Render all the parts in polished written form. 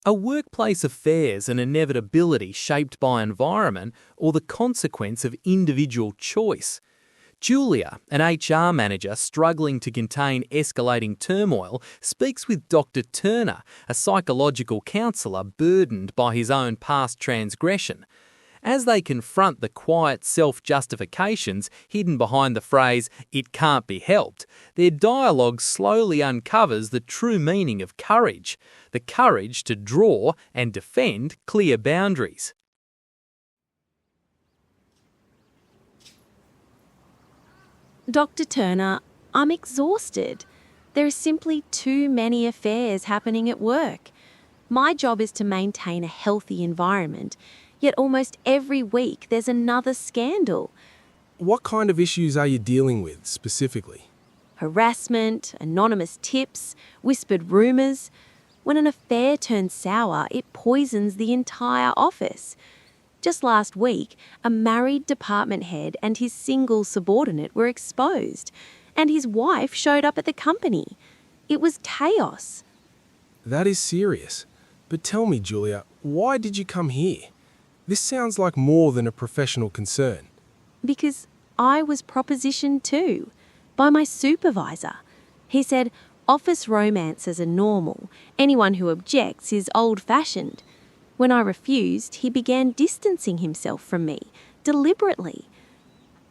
Are workplace affairs an inevitability shaped by environment or the consequence of individual choice? Julia, an HR manager struggling to contain escalating turmoil, speaks with Dr. Turner, a psychological counsellor burdened by his own past transgression. As they confront the quiet self-justifications hidden behind the phrase, "it can't be helped," their dialogue slowly uncovers the true meaning of courage, the courage to draw and defend clear boundaries. Dr. Turner, I'm exhausted. There are simply too many affairs happening at work. My job is to maintain a healthy environment, yet almost every week there's another scandal. What kind of issues are you dealing with specifically? Harassment, anonymous tips, whispered rumours. When an affair turns sour, it poisons the entire office. Just last week, a married department head and his single subordinate were exposed, and his wife showed up at the company. It was chaos. That is serious. But tell me, Julia, why did you come here? This sounds like more than a professional concern. Because I was propositioned to, by my supervisor. He said, office romances are normal. Anyone who objects is old-fashioned. When I refused, he began distancing himself from me, deliberately.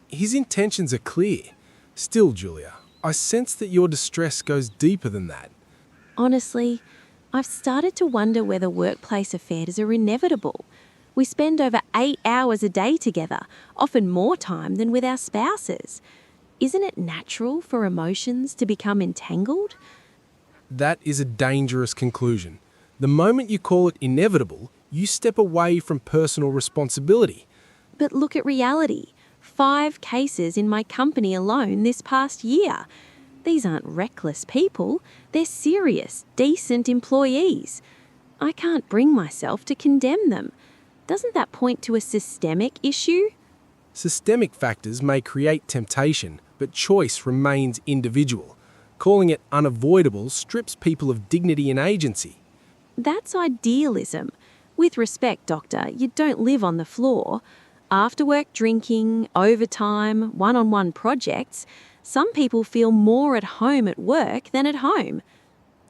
His intentions are clear. Still, Julia, I sense that your distress goes deeper than that. Honestly, I've started to wonder whether workplace affairs are inevitable. We spend over 8 hours a day together, often more time than with our spouses. Isn't it natural for emotions to become entangled? That is a dangerous conclusion. The moment you call it inevitable, you step away from personal responsibility. But look at reality. 5 cases in my company alone this past year. These aren't reckless people. They're serious, decent employees. I can't bring myself to condemn them. Doesn't that point to a systemic issue? Systemic factors may create temptation, but choice remains individual. Calling it unavoidable strips people of dignity and agency. That's idealism. With respect, Doctor, you don't live on the floor. After-work drinking, overtime, one-on-one projects, some people feel more at home at work than at home.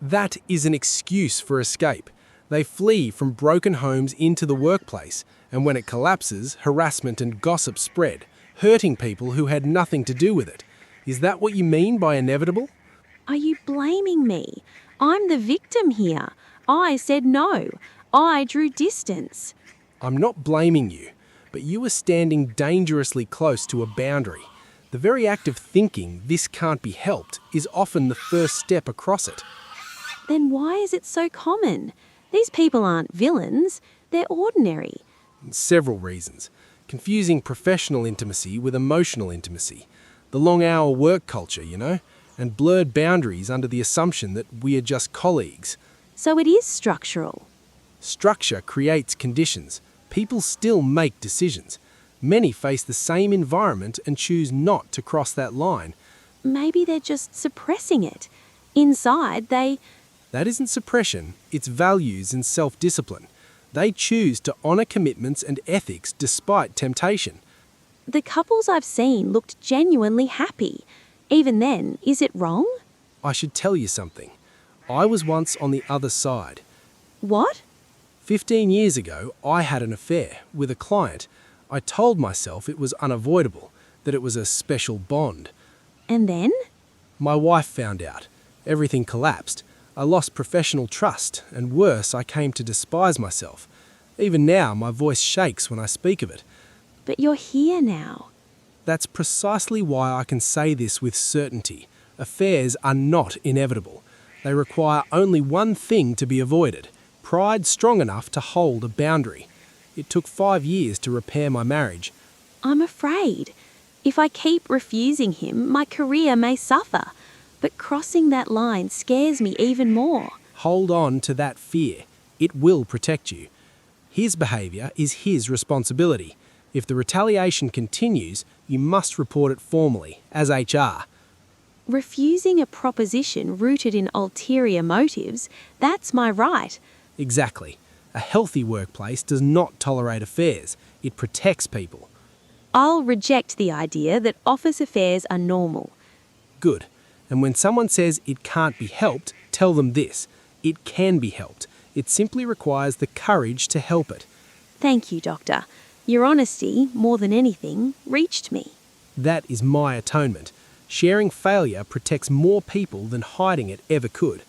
That is an excuse for escape. They flee from broken homes into the workplace, and when it collapses, harassment and gossip spread, hurting people who had nothing to do with it. Is that what you mean by inevitable? Are you blaming me? I'm the victim here. I said no. I drew distance. I'm not blaming you, but you are standing dangerously close to a boundary. The very act of thinking this can't be helped is often the first step across it. Then why is it so common? These people aren't villains. They're ordinary. Several reasons. Confusing professional intimacy with emotional intimacy. The long-hour work culture, and blurred boundaries under the assumption that we are just colleagues. So it is structural. Structure creates conditions. People still make decisions. Many face the same environment and choose not to cross that line. Maybe they're just suppressing it. Inside, That isn't suppression, it's values and self-discipline. They choose to honour commitments and ethics despite temptation. The couples I've seen looked genuinely happy. Even then, is it wrong? I should tell you something. I was once on the other side. What? 15 years ago, I had an affair with a client. I told myself it was unavoidable, that it was a special bond. And then? My wife found out. Everything collapsed. I lost professional trust, and worse, I came to despise myself. Even now, my voice shakes when I speak of it. But you're here now. That's precisely why I can say this with certainty. Affairs are not inevitable. They require only one thing to be avoided: pride strong enough to hold a boundary. It took 5 years to repair my marriage. I'm afraid. If I keep refusing him, my career may suffer. But crossing that line scares me even more. Hold on to that fear. It will protect you. His behaviour is his responsibility. If the retaliation continues, you must report it formally, as HR. Refusing a proposition rooted in ulterior motives, that's my right. Exactly. A healthy workplace does not tolerate affairs. It protects people. I'll reject the idea that office affairs are normal. Good. And when someone says it can't be helped, tell them this. It can be helped. It simply requires the courage to help it. Thank you, Doctor. Your honesty, more than anything, reached me. That is my atonement. Sharing failure protects more people than hiding it ever could.